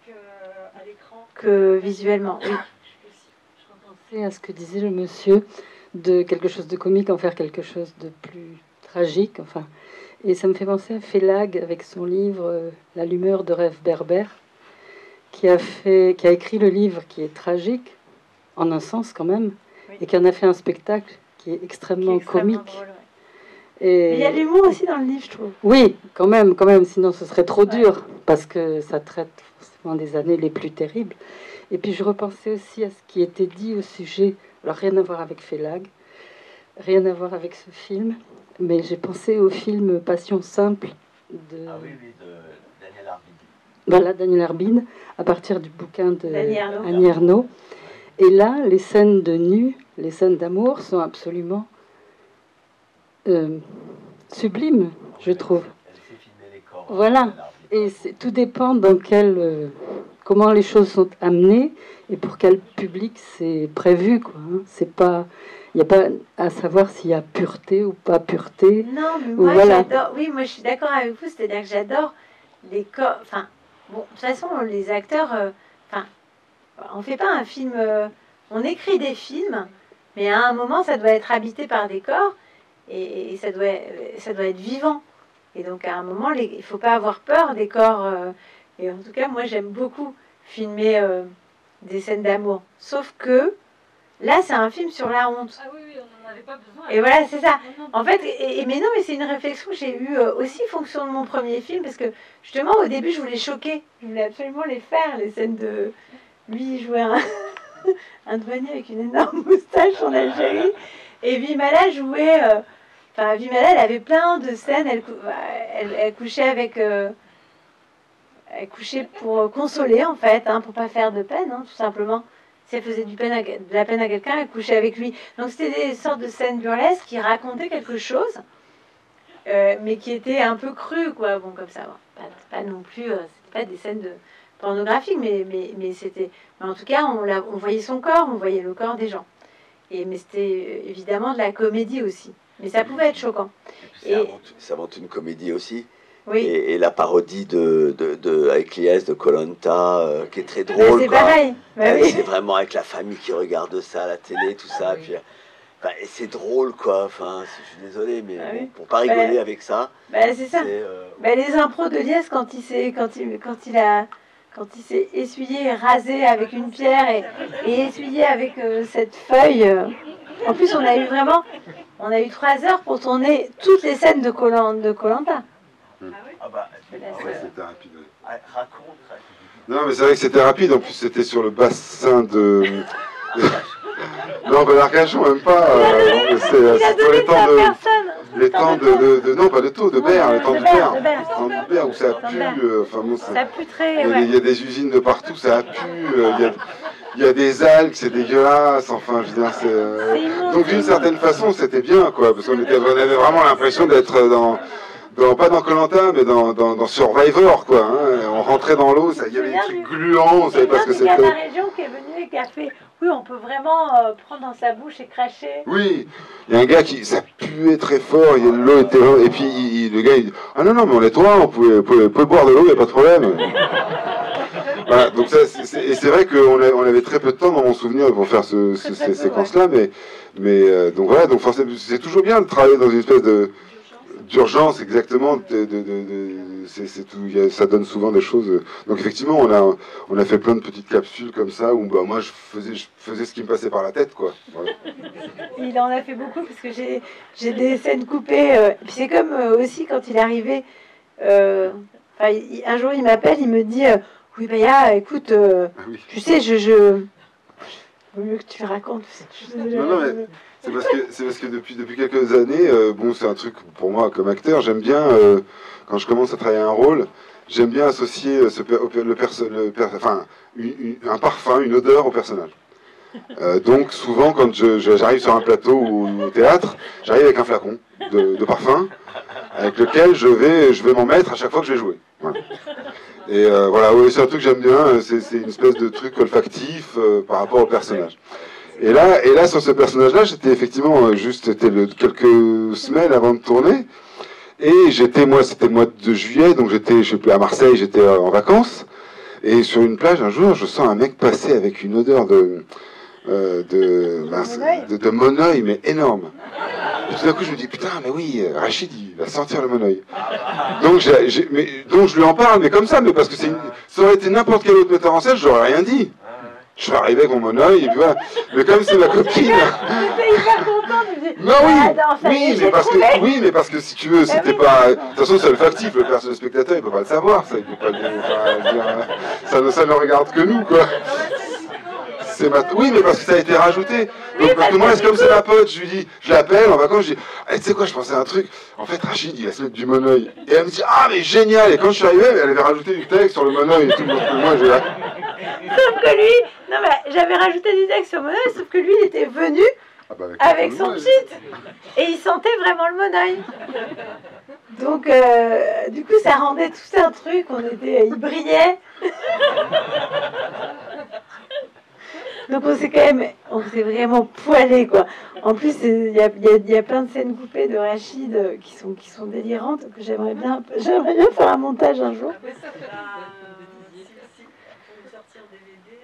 qu'à l'écran. Que visuellement, oui. Je repensais à ce que disait le monsieur, de quelque chose de comique en faire quelque chose de plus tragique. Enfin, et ça me fait penser à Félag avec son livre La Lumière de rêve berbère, qui a écrit le livre qui est tragique, en un sens quand même, oui, et qui en a fait un spectacle qui est extrêmement comique. Drôle, ouais. Et il y a l'humour aussi dans le livre, je trouve. Oui, quand même, sinon ce serait trop dur, parce que ça traite forcément des années les plus terribles. Et puis je repensais aussi à ce qui était dit au sujet, alors rien à voir avec Félag, rien à voir avec ce film, mais j'ai pensé au film Passion simple de... Ah oui, de Daniel Arbin. Voilà, Daniel Arbin, à partir du bouquin de Annie Ernaux. Et là, les scènes de nu, les scènes d'amour sont absolument sublimes, je trouve. Elle sait filmer les corps. Voilà, et tout dépend dans comment les choses sont amenées et pour quel public c'est prévu, quoi. C'est pas... Il n'y a pas à savoir s'il y a pureté ou pas pureté. Non, mais moi, j'adore... Oui, moi, je suis d'accord avec vous. C'est-à-dire que j'adore les corps... Enfin, bon, de toute façon, les acteurs... on ne fait pas un film... on écrit des films, mais à un moment, ça doit être habité par des corps et ça doit être vivant. Et donc, à un moment, il ne faut pas avoir peur des corps. Et en tout cas, moi, j'aime beaucoup filmer des scènes d'amour. Sauf que... Là, c'est un film sur la honte. Ah oui, on n'en avait pas besoin. Et voilà, c'est ça. En fait, mais non, mais c'est une réflexion que j'ai eue aussi en fonction de mon premier film, parce que justement, au début, je voulais choquer. Je voulais absolument les faire, les scènes de... Lui, il jouait un douanier avec une énorme moustache en Algérie. Et Vimala jouait Enfin, Vimala, elle avait plein de scènes. Elle couchait avec... elle couchait pour consoler, en fait, hein, pour pas faire de peine, hein, tout simplement. Si elle faisait de la peine à quelqu'un, elle couchait avec lui. Donc c'était des sortes de scènes burlesques qui racontaient quelque chose, mais qui étaient un peu crues, quoi. Bon, comme ça, bon, pas non plus... c'était pas des scènes pornographiques, mais c'était... Mais en tout cas, on voyait son corps, on voyait le corps des gens. Mais c'était évidemment de la comédie aussi. Mais ça pouvait être choquant. Ça monte une comédie aussi. Oui. Et la parodie avec Lies de Koh Lanta, qui est très drôle. C'est pareil. Bah, oui. C'est vraiment avec la famille qui regarde ça à la télé, tout ça. Puis, et c'est drôle, quoi. Enfin, je suis désolé, mais bon, pour pas rigoler avec ça. C'est ça. Les impros de Lies, quand il s'est essuyé et rasé avec une pierre et essuyé avec cette feuille. En plus, on a eu 3 heures pour tourner toutes les scènes de Koh Lanta. C'était rapide. Raconte. Non, mais c'est vrai que c'était rapide. En plus, c'était sur le bassin de... non, d'Arcachon, même pas. C'est pour les temps de... Non, pas de Taux, de Berre. Les temps de Berre. Les temps de Berre, où ça a pu... ça pue très... Il y a des usines de partout, ça a pu... Il y a des algues, c'est dégueulasse, enfin, je veux dire, c'est... Donc, d'une certaine façon, c'était bien, quoi, parce qu'on avait vraiment l'impression d'être pas dans Koh Lanta, mais dans Survivor, quoi. Hein. On rentrait dans l'eau, il y avait des trucs gluants, on savait pas ce que c'était. Il y a la région qui est venue et qui a fait... Oui, on peut vraiment prendre dans sa bouche et cracher. Oui, il y a un gars qui... Ça puait très fort, l'eau était... Et puis, le gars, il dit, ah non, mais on est toi, on pouvait boire de l'eau, il n'y a pas de problème. Voilà, donc ça, c'est vrai qu'on avait très peu de temps dans mon souvenir pour faire ces séquences-là, mais donc voilà, donc forcément, c'est toujours bien de travailler dans une espèce d'urgence, exactement. Ça donne souvent des choses. Donc effectivement, on a fait plein de petites capsules comme ça où moi je faisais ce qui me passait par la tête, quoi. Voilà. Il en a fait beaucoup parce que j'ai des scènes coupées. Puis c'est comme aussi quand il est arrivé. Un jour, il m'appelle, il me dit. Oui, Baya, écoute, tu sais, vaut mieux que tu le racontes. Non, mais c'est parce que depuis quelques années, c'est un truc pour moi comme acteur, j'aime bien, quand je commence à travailler un rôle, j'aime bien associer un parfum, une odeur au personnage. Donc souvent, quand j'arrive sur un plateau ou au théâtre, j'arrive avec un flacon de parfum, avec lequel je vais m'en mettre à chaque fois que je vais jouer. Voilà. Et voilà, c'est un truc que j'aime bien, c'est une espèce de truc olfactif par rapport au personnage. Et là sur ce personnage-là, j'étais effectivement c'était quelques semaines avant de tourner, et c'était le mois de juillet, donc j'étais, je sais plus, à Marseille, j'étais en vacances, et sur une plage un jour, je sens un mec passer avec une odeur de monoeil, mais énorme. Et tout d'un coup, je me dis, putain, mais oui, Rachid, il va sentir le monoeil. Donc je lui en parle, mais comme ça, mais parce que ça aurait été n'importe quel autre metteur en scène, j'aurais rien dit. Je suis arrivé avec mon monoeil, et puis voilà. Mais comme c'est ma copine... J'étais hyper contente, je me dis... Non, mais parce que si tu veux, c'était pas... De toute façon, c'est olfactif, le spectateur, il peut pas le savoir, ça, il peut pas dire... Ça ne regarde que nous, quoi. Oui, mais parce que ça a été rajouté. Donc, parce que moi, comme c'est ma pote, je l'appelle en vacances, je dis, tu sais quoi, je pensais à un truc. En fait, Rachid, il va se mettre du monoeil. Et elle me dit, ah, mais génial. Et quand je suis arrivé, elle avait rajouté du texte sur le monoeil et tout. Donc, moi, j'ai là. Sauf que lui, non, mais j'avais rajouté du texte sur le monoeil, sauf que lui, il était venu avec son cheat. Et il sentait vraiment le monoeil. Donc, du coup, ça rendait tout un truc. Il brillait. Donc on s'est vraiment poilé, quoi. En plus, il y a plein de scènes coupées de Rachid qui sont délirantes, que j'aimerais bien faire un montage un jour.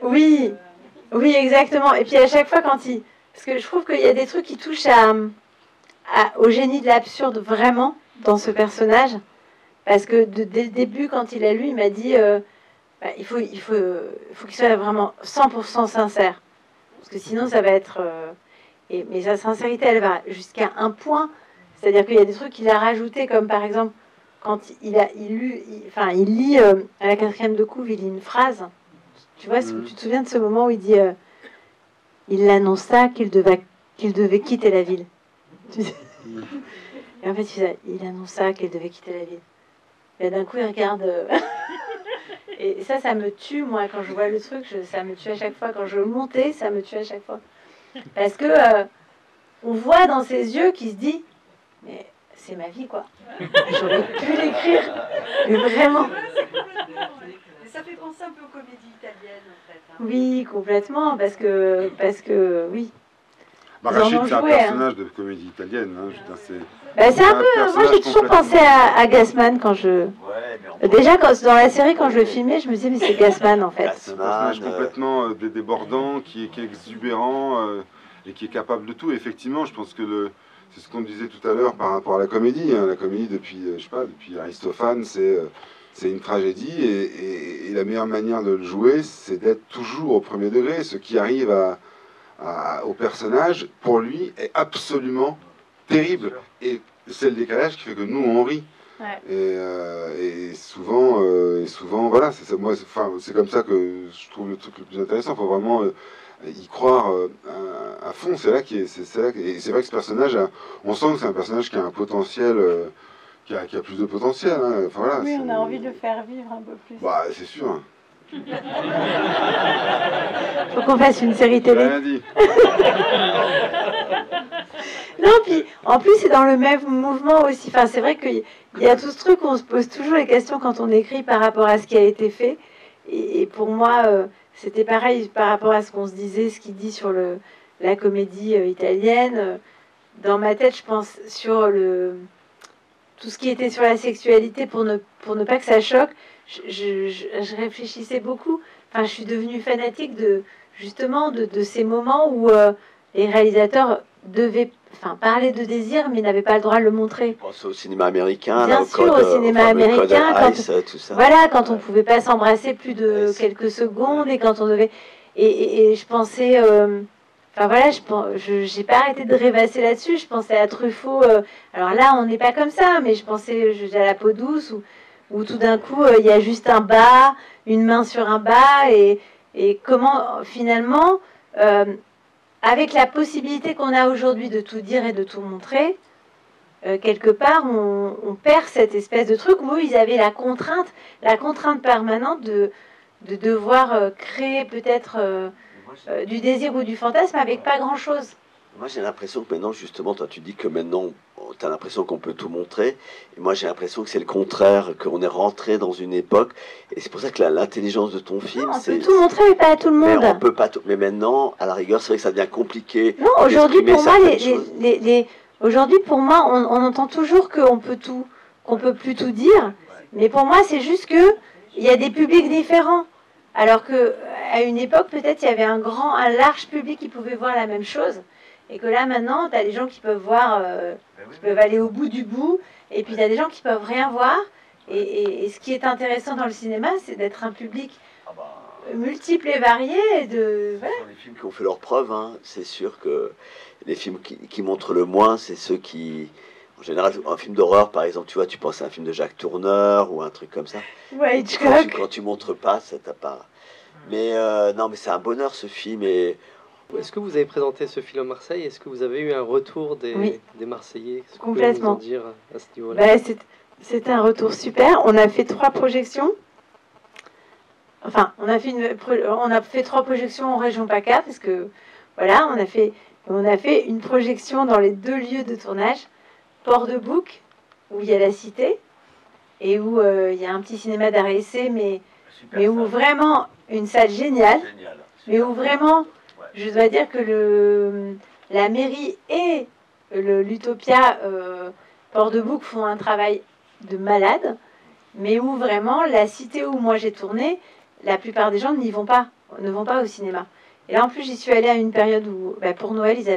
Oui, exactement. Et puis à chaque fois parce que je trouve qu'il y a des trucs qui touchent au génie de l'absurde vraiment dans ce personnage, parce que dès le début, quand il a lu, il m'a dit. Il faut qu'il soit vraiment 100% sincère. Parce que sinon, ça va être... mais sa sincérité, elle va jusqu'à un point. C'est-à-dire qu'il y a des trucs qu'il a rajoutés, comme par exemple, quand il lit à la 4e de couve, il lit une phrase. Tu vois, tu te souviens de ce moment où il dit... il annonça qu'il devait quitter la ville. Et en fait, il annonça qu'elle devait quitter la ville. Et d'un coup, il regarde... Et ça me tue, moi, quand je vois le truc, ça me tue à chaque fois. Quand je montais, ça me tue à chaque fois. Parce que on voit dans ses yeux qu'il se dit, mais c'est ma vie, quoi. J'aurais pu l'écrire, mais vraiment. Mais ça fait penser un peu aux comédies italiennes, en fait. Hein. Oui, complètement, parce que oui. Rachid, c'est un personnage de comédie italienne. Hein, c'est un peu. Moi, j'ai toujours pensé à Gassman quand je. Ouais, déjà, dans la série, quand je le filmais, je me disais, mais c'est Gassman en fait. C'est un personnage complètement débordant, qui est exubérant et qui est capable de tout. Et effectivement, je pense que c'est ce qu'on disait tout à l'heure par rapport à la comédie. Hein. La comédie, depuis Aristophane, c'est une tragédie. Et la meilleure manière de le jouer, c'est d'être toujours au premier degré. Ce qui arrive au personnage, pour lui, est absolument terrible. Et c'est le décalage qui fait que nous, on rit. Ouais. Et souvent, voilà, c'est comme ça que je trouve le truc le plus intéressant. Il faut vraiment y croire à fond. C'est vrai que ce personnage, on sent que c'est un personnage qui a un potentiel, qui a plus de potentiel. Hein. Enfin, voilà, oui, on a envie de le faire vivre un peu plus. Bah, c'est sûr. Faut qu'on fasse une série télé. Rien dit. Non, puis en plus c'est dans le même mouvement aussi. Enfin, c'est vrai qu'il y a tout ce truc où on se pose toujours les questions quand on écrit par rapport à ce qui a été fait. Et pour moi, c'était pareil par rapport à ce qu'on se disait, ce qu'il dit sur la comédie italienne. Dans ma tête, je pense sur tout ce qui était sur la sexualité pour ne pas que ça choque. Je réfléchissais beaucoup. Enfin, je suis devenue fanatique de ces moments où les réalisateurs devaient parler de désir, mais n'avaient pas le droit de le montrer. Je pense au cinéma américain. Bien sûr, au cinéma américain, quand on pouvait pas s'embrasser plus de quelques secondes et quand on devait. Et je pensais. J'ai pas arrêté de rêvasser là-dessus. Je pensais à Truffaut. Alors là, on n'est pas comme ça, mais je pensais à La peau douce où tout d'un coup, il y a juste un bas, une main sur un bas, et comment finalement, avec la possibilité qu'on a aujourd'hui de tout dire et de tout montrer, quelque part, on perd cette espèce de truc où ils avaient la contrainte permanente de devoir créer peut-être du désir ou du fantasme avec pas grand-chose. Moi, j'ai l'impression que maintenant, justement, toi, tu dis que maintenant, tu as l'impression qu'on peut tout montrer. Et moi, j'ai l'impression que c'est le contraire, qu'on est rentré dans une époque. Et c'est pour ça que l'intelligence de ton film, c'est... On peut tout montrer, mais pas à tout le monde. Mais on peut pas tout... Mais maintenant, à la rigueur, c'est vrai que ça devient compliqué. Non, aujourd'hui, pour moi, aujourd'hui, pour moi, on entend toujours qu'on peut tout, qu'on peut plus tout dire. Mais pour moi, c'est juste que il y a des publics différents. Alors qu'à une époque, peut-être, il y avait un large public qui pouvait voir la même chose. Et que là, maintenant, tu as des gens qui peuvent voir, qui peuvent aller au bout du bout, et puis tu as des gens qui peuvent rien voir. Et ce qui est intéressant dans le cinéma, c'est d'être un public multiple et varié. Voilà. Les films qui ont fait leurs preuves, hein, c'est sûr que les films qui montrent le moins, c'est ceux qui... En général, un film d'horreur, par exemple, tu vois, tu penses à un film de Jacques Tourneur ou un truc comme ça. Ouais, Hitchcock. Quand tu montres pas, ça t'a pas... Mais non, mais c'est un bonheur, ce film, et... Est-ce que vous avez présenté ce film à Marseille? Est-ce que vous avez eu un retour des Marseillais? Complètement. Vous dire à ce niveau-là? C'était un retour super. On a fait 3 projections. Enfin, on a fait 3 projections en région PACA parce que voilà, on a fait une projection dans les 2 lieux de tournage, Port-de-Bouc où il y a la Cité et où il y a un petit cinéma d'art et essai, mais où vraiment une salle géniale, mais où vraiment je dois dire que la mairie et l'Utopia Port-de-Bouc font un travail de malade, mais où vraiment la Cité où moi j'ai tourné, la plupart des gens ne vont pas au cinéma. Et là en plus j'y suis allée à une période où pour Noël ils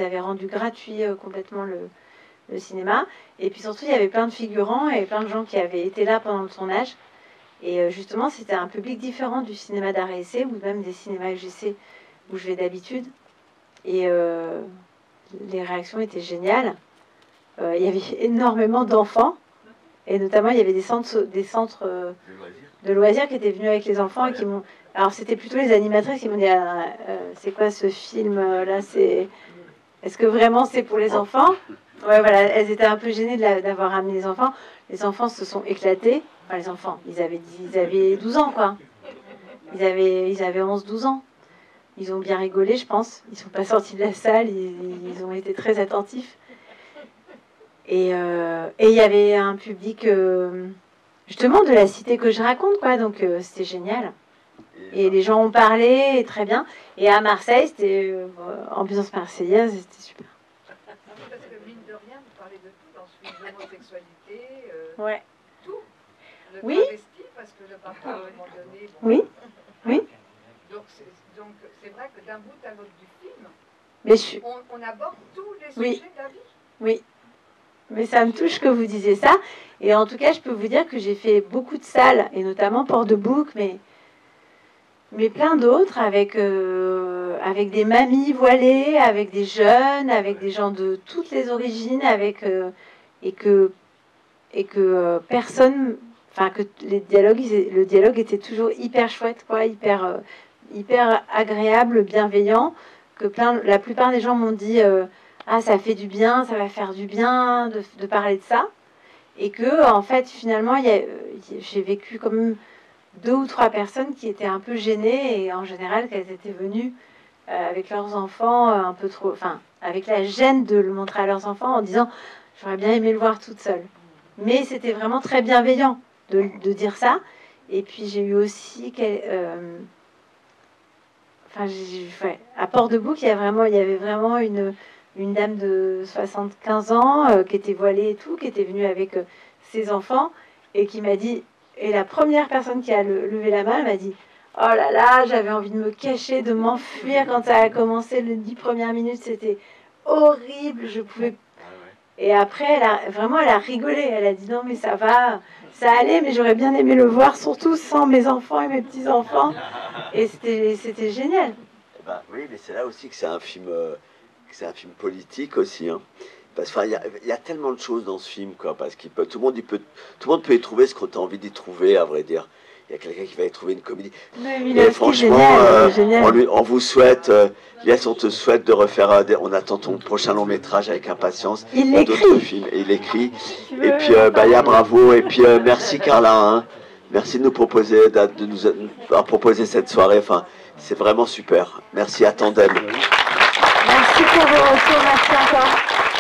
avaient rendu gratuit complètement le cinéma, et puis surtout il y avait plein de figurants et plein de gens qui avaient été là pendant le tournage, et justement c'était un public différent du cinéma d'art et essai ou même des cinémas UGC où je vais d'habitude, et les réactions étaient géniales. Il y avait énormément d'enfants, et notamment il y avait des centres de loisirs qui étaient venus avec les enfants et qui m'ont... Alors c'était plutôt les animatrices qui m'ont dit c'est quoi ce film là, Est-ce que vraiment c'est pour les enfants? Ouais, voilà, elles étaient un peu gênées d'avoir amené les enfants. Les enfants se sont éclatés. Enfin, les enfants, ils avaient 12 ans, quoi. Ils avaient 11-12 ans. Ils ont bien rigolé, je pense. Ils ne sont pas sortis de la salle. Ils ont été très attentifs. Et il y avait un public, justement, de la cité que je raconte, quoi. Donc, c'était génial. Et les gens ont parlé, très bien. Et à Marseille, c'était ambiance marseillaise, c'était super. Parce que mine de rien, vous parlez de tout dans ce film, l'homosexualité, ouais. Tout. Le oui. travesti, parce que le papa, à un moment donné... Bon, oui, oui. Donc c'est vrai que d'un bout à l'autre du film, mais on aborde tous les oui. sujets de la vie. Oui. Mais ça me touche que vous disiez ça. Et en tout cas, je peux vous dire que j'ai fait beaucoup de salles, et notamment Port-de-Bouc, mais plein d'autres, avec des mamies voilées, avec des jeunes, avec des gens de toutes les origines, et que personne, enfin que le dialogue était toujours hyper chouette, quoi, hyper agréable, bienveillant, que la plupart des gens m'ont dit ah, ça fait du bien, ça va faire du bien de parler de ça, et que en fait finalement j'ai vécu quand même 2 ou 3 personnes qui étaient un peu gênées, et en général qu'elles étaient venues avec leurs enfants un peu trop, enfin avec la gêne de le montrer à leurs enfants en disant j'aurais bien aimé le voir toute seule. Mais c'était vraiment très bienveillant de dire ça. Et puis j'ai eu aussi à Port-de-Bouc, il y avait vraiment une dame de 75 ans qui était voilée et tout, qui était venue avec ses enfants, et qui m'a dit, et la première personne qui a levé la main, elle m'a dit oh là là, j'avais envie de me cacher, de m'enfuir quand ça a commencé les 10 premières minutes, c'était horrible, je pouvais. Et après, elle a rigolé, elle a dit non mais ça va, ça allait, mais j'aurais bien aimé le voir, surtout sans mes enfants et mes petits-enfants. Et c'était génial. Ben, oui, mais c'est là aussi que c'est un film politique aussi, hein. Parce qu'il y a tellement de choses dans ce film, quoi, parce que tout le monde peut y trouver ce qu'on a envie d'y trouver, à vrai dire. Il y a quelqu'un qui va y trouver une comédie. Et franchement, on vous souhaite, Lies, on te souhaite de refaire. On attend ton prochain long métrage avec impatience. Il l'écrit. Et il écrit. Et puis, bravo. Et puis, merci Carla. Hein. Merci de nous proposer, proposer cette soirée. Enfin, c'est vraiment super. Merci à Tandem. Merci pour vos retours. Merci encore.